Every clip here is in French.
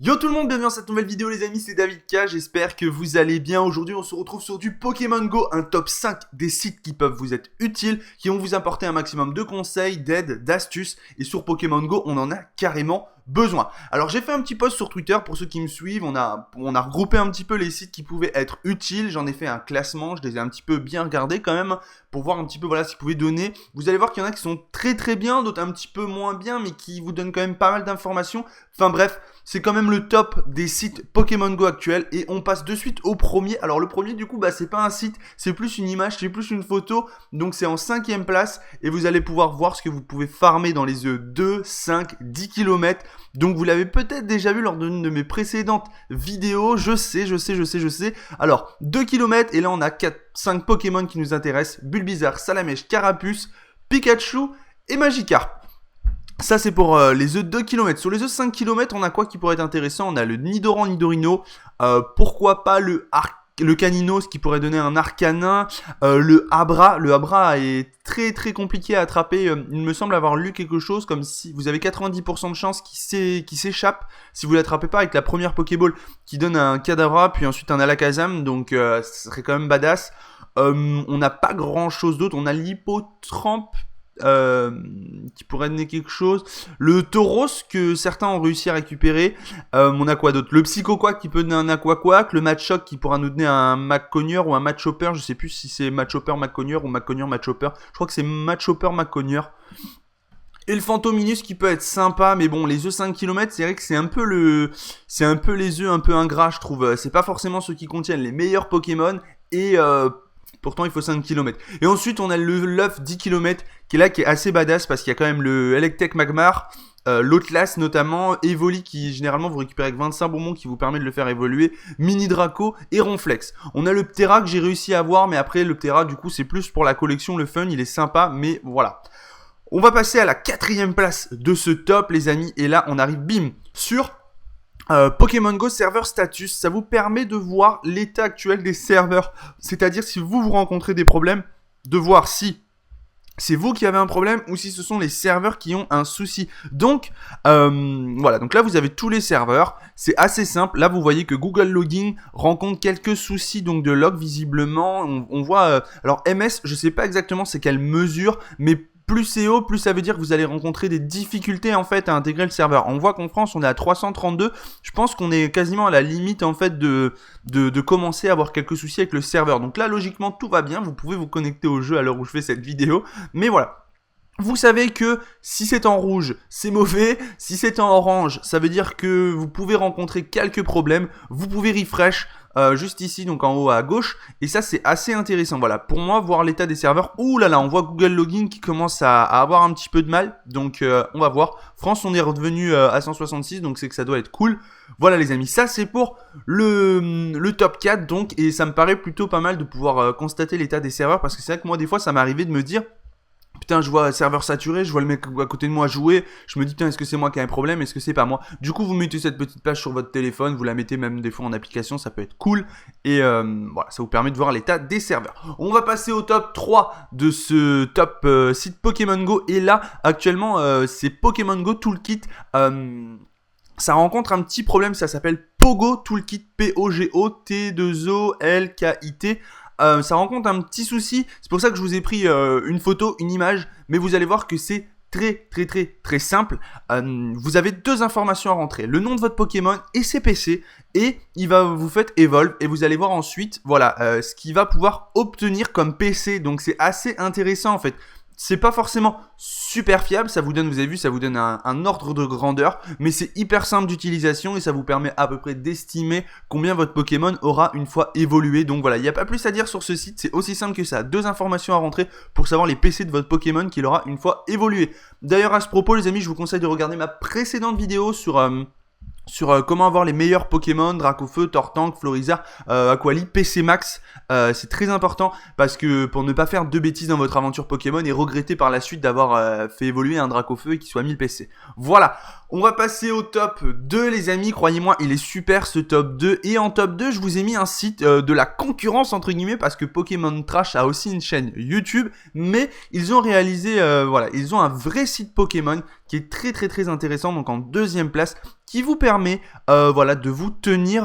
Yo tout le monde, bienvenue dans cette nouvelle vidéo les amis, c'est David K, j'espère que vous allez bien. Aujourd'hui on se retrouve sur du Pokémon Go, un top 5 des sites qui peuvent vous être utiles, qui vont vous apporter un maximum de conseils, d'aides, d'astuces, et sur Pokémon Go on en a carrément besoin. Alors j'ai fait un petit post sur Twitter pour ceux qui me suivent, on a regroupé un petit peu les sites qui pouvaient être utiles, j'en ai fait un classement, je les ai un petit peu bien regardés quand même, pour voir un petit peu voilà ce qu'ils pouvaient donner. Vous allez voir qu'il y en a qui sont très bien, d'autres un petit peu moins bien, mais qui vous donnent quand même pas mal d'informations. Enfin bref, c'est quand même le top des sites Pokémon Go actuels, et on passe de suite au premier. Alors le premier du coup c'est pas un site, c'est plus une image, c'est plus une photo, donc c'est en 5ème place, et vous allez pouvoir voir ce que vous pouvez farmer dans les œufs 2, 5, 10 km. Donc vous l'avez peut-être déjà vu lors d'une de mes précédentes vidéos, je sais. Alors 2 km, et là on a 5 Pokémon qui nous intéressent: Bulbizarre, Salamèche, Carapuce, Pikachu et Magikarp. Ça c'est pour les œufs 2 km. Sur les œufs 5 km, on a quoi qui pourrait être intéressant? On a le Nidoran, Nidorino, pourquoi pas le Caninos qui pourrait donner un Arcanin, le Abra. Le Abra est très compliqué à attraper, il me semble avoir lu quelque chose comme si vous avez 90% de chance qu'il s'échappe si vous l'attrapez pas avec la première Pokéball qui donne un Kadabra puis ensuite un Alakazam, donc ça serait quand même badass. On n'a pas grand chose d'autre, on a l'Hippotrampe qui pourrait donner quelque chose, le Tauros que certains ont réussi à récupérer, on a quoi d'autre, le Psychoquack qui peut donner un Aquaquack, le Machoke qui pourra nous donner un Machopper ou un Machopper, je sais plus si c'est Machopper Machopper ou Machopper Machopper, je crois que c'est Machopper Machopper. Et le Fantominus qui peut être sympa, mais bon, les œufs 5 km, c'est vrai que c'est un peu les œufs un peu ingrats, je trouve. C'est pas forcément ceux qui contiennent les meilleurs Pokémon, et pourtant il faut 5 km. Et ensuite on a l'œuf 10 km qui est là, qui est assez badass parce qu'il y a quand même le Electek Magmar, l'Otlas notamment, Evoli qui généralement vous récupérez avec 25 bonbons qui vous permet de le faire évoluer, Mini Draco et Ronflex. On a le Ptera que j'ai réussi à avoir, mais après le Ptera du coup c'est plus pour la collection, le fun, il est sympa, mais voilà. On va passer à la 4ème place de ce top les amis, et là on arrive bim sur Pokémon Go Server Status. Ça vous permet de voir l'état actuel des serveurs, c'est-à-dire si vous rencontrez des problèmes, de voir si c'est vous qui avez un problème ou si ce sont les serveurs qui ont un souci. Donc voilà, donc là vous avez tous les serveurs, c'est assez simple. Là vous voyez que Google Login rencontre quelques soucis donc de log visiblement. On voit, alors MS, je sais pas exactement c'est quelle mesure, mais plus c'est haut, plus ça veut dire que vous allez rencontrer des difficultés en fait à intégrer le serveur. On voit qu'en France on est à 332, je pense qu'on est quasiment à la limite en fait de commencer à avoir quelques soucis avec le serveur. Donc là logiquement tout va bien, vous pouvez vous connecter au jeu à l'heure où je fais cette vidéo, mais voilà. Vous savez que si c'est en rouge, c'est mauvais. Si c'est en orange, ça veut dire que vous pouvez rencontrer quelques problèmes. Vous pouvez refresh juste ici, donc en haut à gauche. Et ça, c'est assez intéressant. Voilà, pour moi, voir l'état des serveurs. Ouh là là, on voit Google Login qui commence à avoir un petit peu de mal. Donc, on va voir. France, on est redevenu à 166, donc c'est que ça doit être cool. Voilà les amis, ça c'est pour le top 4. Donc, et ça me paraît plutôt pas mal de pouvoir constater l'état des serveurs. Parce que c'est vrai que moi, des fois, ça m'est arrivé de me dire... Putain, je vois un serveur saturé, je vois le mec à côté de moi jouer, je me dis putain, est-ce que c'est moi qui ai un problème, est-ce que c'est pas moi? Du coup, vous mettez cette petite page sur votre téléphone, vous la mettez même des fois en application, ça peut être cool, et voilà, ça vous permet de voir l'état des serveurs. On va passer au top 3 de ce top site Pokémon Go, et là, actuellement, c'est Pokémon Go Toolkit. Ça rencontre un petit problème, ça s'appelle Pogo Toolkit, P-O-G-O-T-2-O-L-K-I-T. Ça rencontre un petit souci, c'est pour ça que je vous ai pris une photo, une image, mais vous allez voir que c'est très simple. Vous avez 2 informations à rentrer, le nom de votre Pokémon et ses PC, et vous faites Evolve, et vous allez voir ensuite, voilà, ce qu'il va pouvoir obtenir comme PC, donc c'est assez intéressant en fait. C'est pas forcément super fiable, ça vous donne, vous avez vu, ça vous donne un ordre de grandeur, mais c'est hyper simple d'utilisation et ça vous permet à peu près d'estimer combien votre Pokémon aura une fois évolué. Donc voilà, il n'y a pas plus à dire sur ce site, c'est aussi simple que ça. 2 informations à rentrer pour savoir les PC de votre Pokémon qu'il aura une fois évolué. D'ailleurs à ce propos les amis, je vous conseille de regarder ma précédente vidéo sur comment avoir les meilleurs Pokémon, Dracofeu, Tortank, Florizarre, Aquali, PC Max. C'est très important parce que pour ne pas faire de bêtises dans votre aventure Pokémon et regretter par la suite d'avoir fait évoluer un Dracofeu et qu'il soit mis le PC. Voilà, on va passer au top 2 les amis, croyez-moi il est super ce top 2, et en top 2 je vous ai mis un site de la concurrence entre guillemets parce que Pokémon Trash a aussi une chaîne YouTube, mais ils ont réalisé, voilà, ils ont un vrai site Pokémon qui est très très très intéressant, donc en deuxième place, qui vous permet voilà, de vous tenir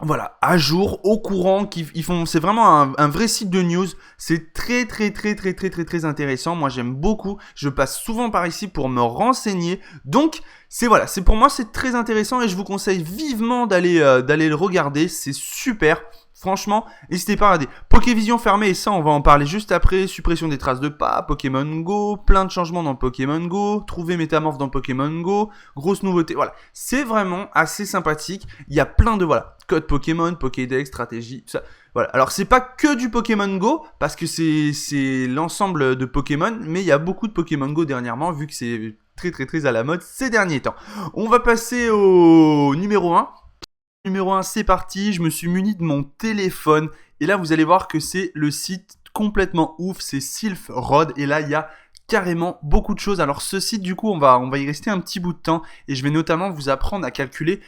voilà, à jour, au courant, c'est vraiment un vrai site de news. C'est très très très très très très très intéressant. Moi j'aime beaucoup. Je passe souvent par ici pour me renseigner. Donc voilà, pour moi c'est très intéressant et je vous conseille vivement d'aller le regarder. C'est super. Franchement, n'hésitez pas à regarder. Pokévision fermée, et ça on va en parler juste après. Suppression des traces de pas, Pokémon Go, plein de changements dans Pokémon Go, trouver Métamorph dans Pokémon Go, grosse nouveauté. Voilà, c'est vraiment assez sympathique. Il y a plein de code Pokémon, Pokédex, stratégie, ça. Voilà. Alors c'est pas que du Pokémon Go parce que c'est l'ensemble de Pokémon, mais il y a beaucoup de Pokémon Go dernièrement vu que c'est très très très à la mode ces derniers temps. On va passer au numéro 1. Numéro 1, c'est parti, je me suis muni de mon téléphone et là vous allez voir que c'est le site complètement ouf, c'est Silphrod et là il y a carrément beaucoup de choses. Alors ce site du coup on va y rester un petit bout de temps et je vais notamment vous apprendre à calculer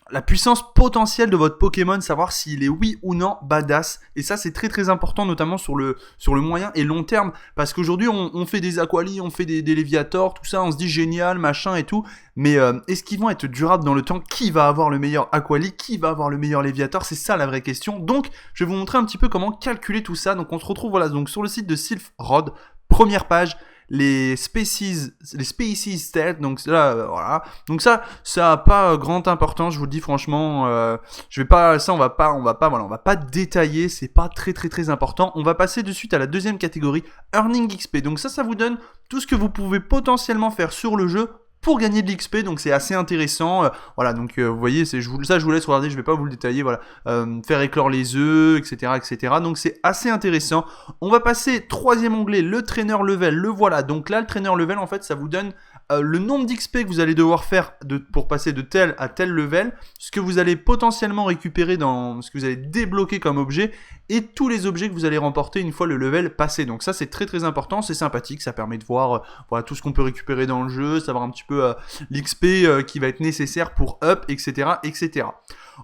la puissance potentielle de votre Pokémon, savoir s'il est oui ou non badass. Et ça c'est très très important notamment sur le moyen et long terme. Parce qu'aujourd'hui on fait des Aquali, on fait des Léviator, tout ça, on se dit génial, machin et tout. Mais est-ce qu'ils vont être durables dans le temps? Qui va avoir le meilleur Aquali? Qui va avoir le meilleur Léviator? C'est ça la vraie question. Donc je vais vous montrer un petit peu comment calculer tout ça. Donc on se retrouve voilà, donc sur le site de Silphrod, première page. Les species stats, donc là voilà, donc ça a pas grande importance, je vous le dis franchement, on va pas détailler, c'est pas très très très important. On va passer de suite à la deuxième catégorie, earning XP. Donc ça vous donne tout ce que vous pouvez potentiellement faire sur le jeu pour gagner de l'XP, donc c'est assez intéressant. Voilà, donc vous voyez, je vous laisse regarder, je vais pas vous le détailler, voilà. Faire éclore les œufs, etc., etc. Donc c'est assez intéressant. On va passer troisième onglet, le trainer level, le voilà. Donc là, le trainer level, en fait, ça vous donne le nombre d'XP que vous allez devoir faire pour passer de tel à tel level, ce que vous allez potentiellement récupérer dans ce que vous allez débloquer comme objet, et tous les objets que vous allez remporter une fois le level passé. Donc ça c'est très très important, c'est sympathique, ça permet de voir voilà, tout ce qu'on peut récupérer dans le jeu, savoir un petit peu l'XP qui va être nécessaire pour up, etc., etc.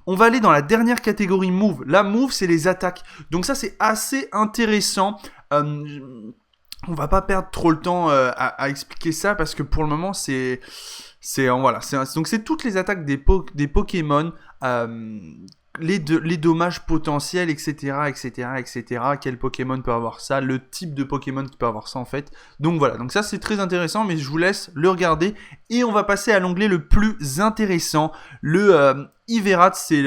On va aller dans la dernière catégorie move. La move c'est les attaques, donc ça c'est assez intéressant. On va pas perdre trop le temps à expliquer ça parce que pour le moment donc c'est toutes les attaques des Pokémon, les dommages potentiels, etc., etc., etc. Quel Pokémon peut avoir ça, le type de Pokémon qui peut avoir ça en fait. Donc voilà, donc ça c'est très intéressant, mais je vous laisse le regarder et on va passer à l'onglet le plus intéressant, le Iverat, c'est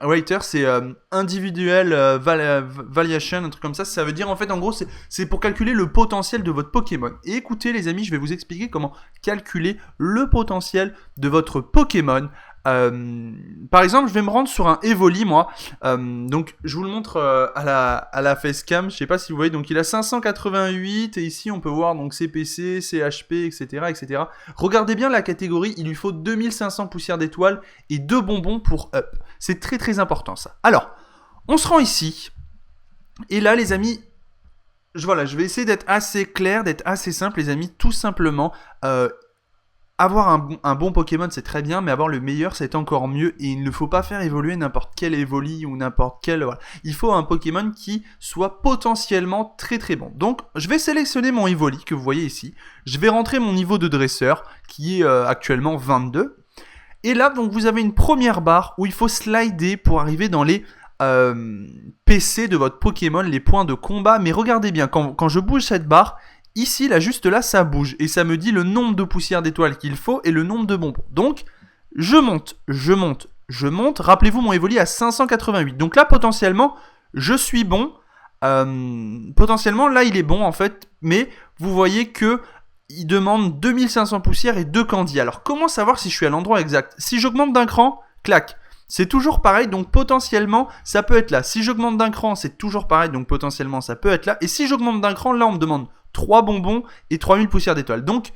Rater, c'est individuel valuation, un truc comme ça. Ça veut dire en fait, en gros, c'est pour calculer le potentiel de votre Pokémon. Et écoutez, les amis, je vais vous expliquer comment calculer le potentiel de votre Pokémon. Par exemple, je vais me rendre sur un Evoli, moi. Donc, je vous le montre à la facecam. Je sais pas si vous voyez. Donc, il a 588 et ici, on peut voir donc CPC, CHP, etc., etc. Regardez bien la catégorie. Il lui faut 2500 poussières d'étoiles et 2 bonbons pour up. C'est très très important ça. Alors, on se rend ici. Et là, les amis, je vais essayer d'être assez clair, d'être assez simple, les amis. Tout simplement, avoir un bon Pokémon, c'est très bien, mais avoir le meilleur, c'est encore mieux. Et il ne faut pas faire évoluer n'importe quel Evoli ou n'importe quel... Voilà. Il faut un Pokémon qui soit potentiellement très très bon. Donc, je vais sélectionner mon Evoli, que vous voyez ici. Je vais rentrer mon niveau de dresseur, qui est actuellement 22. Et là, donc, vous avez une première barre où il faut slider pour arriver dans les PC de votre Pokémon, les points de combat. Mais regardez bien, quand je bouge cette barre... Ici, là, juste là, ça bouge. Et ça me dit le nombre de poussières d'étoiles qu'il faut et le nombre de bonbons. Donc, je monte. Rappelez-vous, mon Evoli à 588. Donc là, potentiellement, je suis bon. Potentiellement, là, il est bon, en fait. Mais vous voyez que il demande 2500 poussières et 2 candies. Alors, comment savoir si je suis à l'endroit exact? Si j'augmente d'un cran, clac. C'est toujours pareil, donc potentiellement, ça peut être là. Si j'augmente d'un cran, c'est toujours pareil, donc potentiellement, ça peut être là. Et si j'augmente d'un cran, là, on me demande 3 bonbons et 3000 poussières d'étoiles. Donc,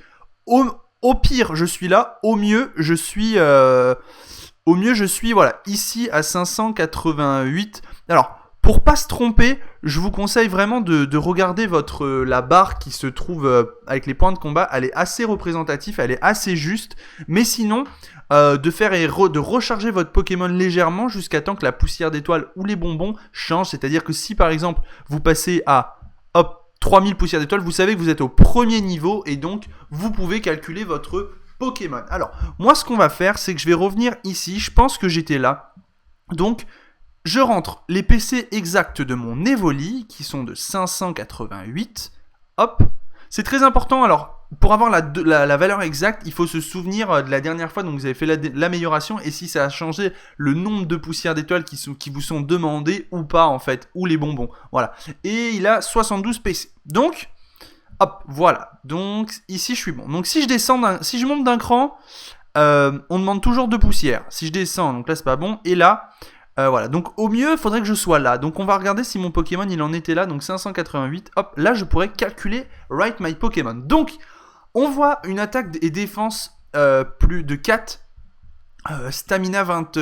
au pire, je suis là. Au mieux, je suis voilà, ici à 588. Alors, pour pas se tromper, je vous conseille vraiment de regarder la barre qui se trouve avec les points de combat. Elle est assez représentative, elle est assez juste. Mais sinon, de recharger votre Pokémon légèrement jusqu'à temps que la poussière d'étoile ou les bonbons changent. C'est-à-dire que si par exemple, vous passez à 3000 poussières d'étoiles, vous savez que vous êtes au premier niveau et donc vous pouvez calculer votre Pokémon. Alors, moi, ce qu'on va faire, c'est que je vais revenir ici. Je pense que j'étais là. Donc, je rentre les PC exacts de mon Evoli, qui sont de 588. Hop. C'est très important. Alors, pour avoir la valeur exacte, il faut se souvenir de la dernière fois. Donc, vous avez fait l'amélioration. Et si ça a changé le nombre de poussières d'étoiles qui vous sont demandées ou pas, en fait. Ou les bonbons. Voilà. Et il a 72 PC. Donc, hop, voilà. Donc, ici, je suis bon. Donc, si je monte d'un cran, on demande toujours 2 poussières. Si je descends, donc là, c'est pas bon. Et là... voilà, donc au mieux, il faudrait que je sois là. Donc on va regarder si mon Pokémon, il en était là. Donc 588, hop, là je pourrais calculer Write My Pokémon. Donc, on voit une attaque et défense plus de 4. Stamina 20,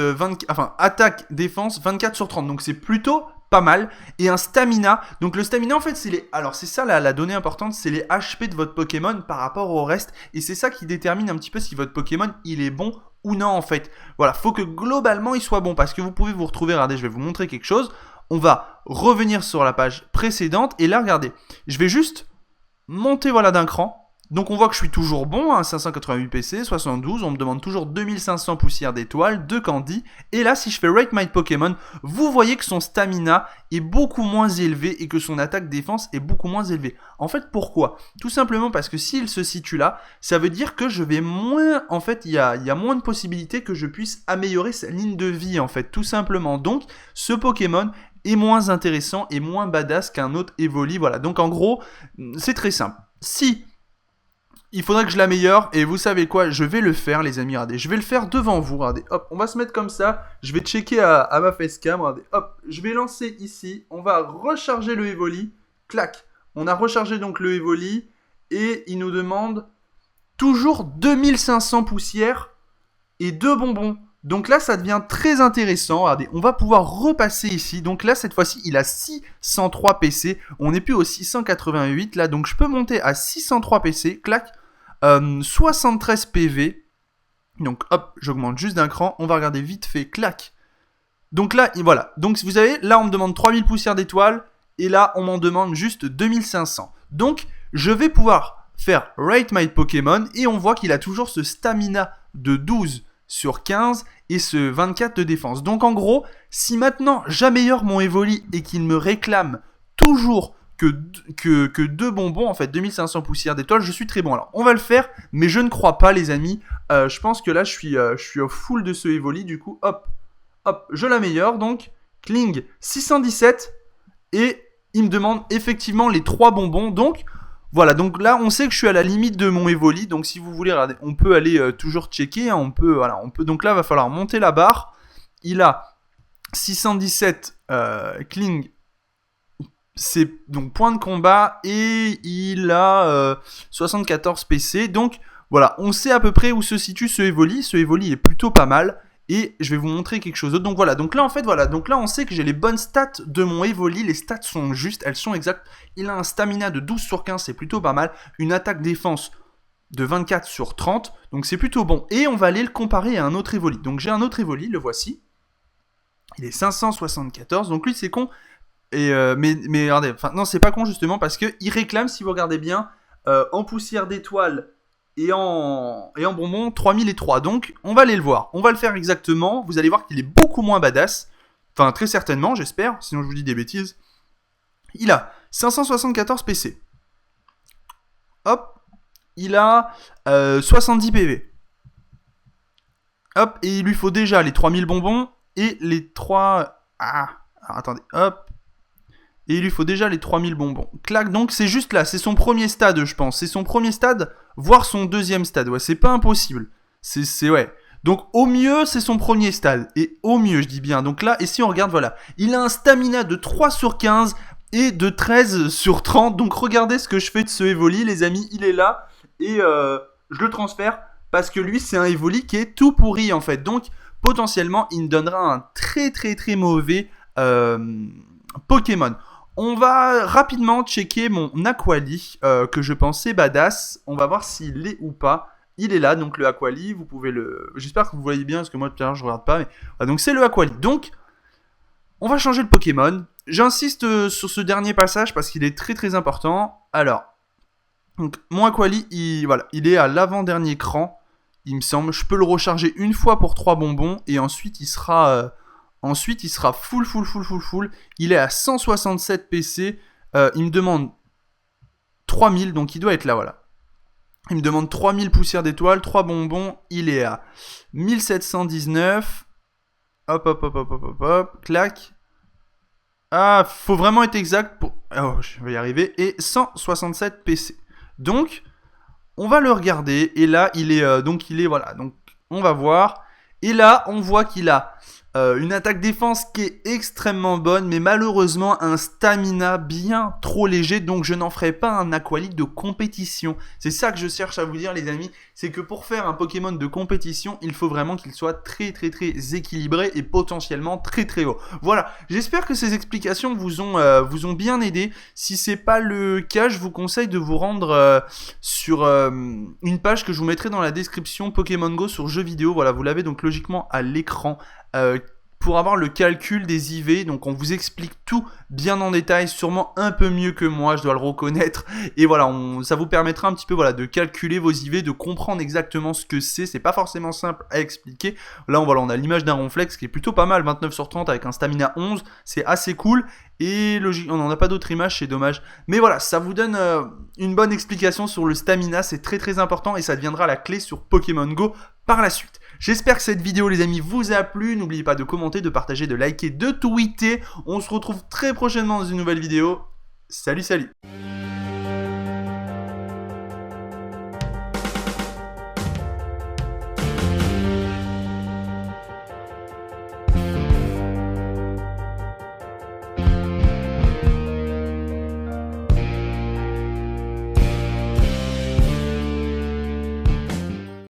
enfin, attaque, défense 24 sur 30. Donc c'est plutôt pas mal. Et un stamina. Donc le stamina, en fait, c'est les... Alors c'est ça la donnée importante, c'est les HP de votre Pokémon par rapport au reste. Et c'est ça qui détermine un petit peu si votre Pokémon, il est bon ou non, en fait. Voilà, faut que globalement, il soit bon. Parce que vous pouvez vous retrouver, regardez, je vais vous montrer quelque chose. On va revenir sur la page précédente. Et là, regardez, je vais juste monter, voilà, d'un cran. Donc on voit que je suis toujours bon, hein, 588 PC, 72, on me demande toujours 2500 poussières d'étoiles, 2 candy, et là si je fais Rate My Pokémon, vous voyez que son stamina est beaucoup moins élevé et que son attaque défense est beaucoup moins élevée. En fait pourquoi ? Tout simplement parce que s'il se situe là, ça veut dire que je vais moins, en fait il y a moins de possibilités que je puisse améliorer sa ligne de vie en fait, tout simplement. Donc ce Pokémon est moins intéressant et moins badass qu'un autre Evoli, voilà. Donc en gros, c'est très simple. Si il faudrait que je l'améliore, et vous savez quoi, je vais le faire les amis, regardez, je vais le faire devant vous, regardez, hop, on va se mettre comme ça, je vais checker à ma facecam, regardez, hop, je vais lancer ici, on va recharger le Evoli, clac, on a rechargé donc le Evoli, et il nous demande toujours 2500 poussières et 2 bonbons. Donc là, ça devient très intéressant. Regardez, on va pouvoir repasser ici. Donc là, cette fois-ci, il a 603 PC. On n'est plus au 688 là. Donc je peux monter à 603 PC. Clac. 73 PV. Donc hop, j'augmente juste d'un cran. On va regarder vite fait. Clac. Donc là, voilà. Donc vous savez, là, on me demande 3000 poussières d'étoiles. Et là, on m'en demande juste 2500. Donc, je vais pouvoir faire Rate My Pokémon. Et on voit qu'il a toujours ce stamina de 12 sur 15 et ce 24 de défense. Donc en gros, si maintenant j'améliore mon Evoli et qu'il me réclame toujours que 2 bonbons, en fait 2500 poussières d'étoiles, je suis très bon. Alors on va le faire, mais je ne crois pas les amis. Je pense que là je suis au full de ce Evoli, du coup hop, hop, je l'améliore. Donc Kling 617 et il me demande effectivement les 3 bonbons. Donc voilà, donc là on sait que je suis à la limite de mon Evoli, donc si vous voulez, regardez, on peut aller toujours checker, hein, on peut, donc là il va falloir monter la barre. Il a 617 Kling, c'est donc point de combat, et il a 74 PC, donc voilà, on sait à peu près où se situe ce Evoli est plutôt pas mal. Et je vais vous montrer quelque chose d'autre. Donc voilà, donc là en fait, voilà, donc là on sait que j'ai les bonnes stats de mon Evoli. Les stats sont justes, elles sont exactes. Il a un stamina de 12 sur 15, c'est plutôt pas mal. Une attaque défense de 24 sur 30, donc c'est plutôt bon. Et on va aller le comparer à un autre Evoli. Donc j'ai un autre Evoli, le voici. Il est 574, donc lui c'est con. Et mais regardez, enfin non c'est pas con justement parce qu'il réclame, si vous regardez bien, en poussière d'étoiles et en bonbon 3003. Donc on va aller le voir, on va le faire exactement. Vous allez voir qu'il est beaucoup moins badass. Enfin très certainement, j'espère, sinon je vous dis des bêtises. Il a 574 PC. Hop, il a 70 PV. Hop, et il lui faut déjà les 3000 bonbons et les 3... Ah, alors attendez, hop. Et il lui faut déjà les 3000 bonbons. Clac, donc c'est juste là, c'est son premier stade, je pense. C'est son premier stade, voire son deuxième stade. Ouais, c'est pas impossible. C'est ouais. Donc au mieux, c'est son premier stade. Et au mieux, je dis bien. Donc là, et si on regarde, voilà. Il a un stamina de 3 sur 15 et de 13 sur 30. Donc regardez ce que je fais de ce Evoli, les amis. Il est là. Et je le transfère parce que lui, c'est un Evoli qui est tout pourri, en fait. Donc potentiellement, il me donnera un très très très mauvais Pokémon. On va rapidement checker mon Aquali, que je pensais badass. On va voir s'il l'est ou pas. Il est là, donc le Aquali, vous pouvez le... J'espère que vous voyez bien, parce que moi, tout à l'heure, je regarde pas. Mais... Voilà, donc c'est le Aquali. Donc, on va changer le Pokémon. J'insiste sur ce dernier passage, parce qu'il est très très important. Alors, Donc mon Aquali, voilà, il est à l'avant-dernier cran, il me semble. Je peux le recharger une fois pour 3 bonbons et ensuite il sera full. Il est à 167 PC, il me demande 3000, donc il doit être là, voilà. Il me demande 3000 poussières d'étoiles, 3 bonbons, il est à 1719. Hop, clac. Ah, faut vraiment être exact pour... Oh, je vais y arriver. Et 167 PC. Donc, on va le regarder. Et là, il est... voilà. Donc, on va voir. Et là, on voit qu'il a une attaque défense qui est extrêmement bonne, mais malheureusement un stamina bien trop léger, donc je n'en ferai pas un Aquali de compétition. C'est ça que je cherche à vous dire, les amis, c'est que pour faire un Pokémon de compétition, il faut vraiment qu'il soit très équilibré et potentiellement très haut. Voilà, j'espère que ces explications vous ont bien aidé. Si c'est pas le cas, je vous conseille de vous rendre sur une page que je vous mettrai dans la description, Pokémon Go sur jeux vidéo. Voilà, vous l'avez donc logiquement à l'écran. Pour avoir le calcul des IV, donc on vous explique tout bien en détail, sûrement un peu mieux que moi, je dois le reconnaître, et voilà, ça vous permettra un petit peu voilà, de calculer vos IV, de comprendre exactement ce que c'est pas forcément simple à expliquer. Là on a l'image d'un Ronflex qui est plutôt pas mal, 29 sur 30 avec un stamina 11, c'est assez cool, et logique, on n'en a pas d'autres images, c'est dommage, mais voilà, ça vous donne une bonne explication sur le stamina, c'est très important, et ça deviendra la clé sur Pokémon Go par la suite. J'espère que cette vidéo, les amis, vous a plu. N'oubliez pas de commenter, de partager, de liker, de tweeter. On se retrouve très prochainement dans une nouvelle vidéo. Salut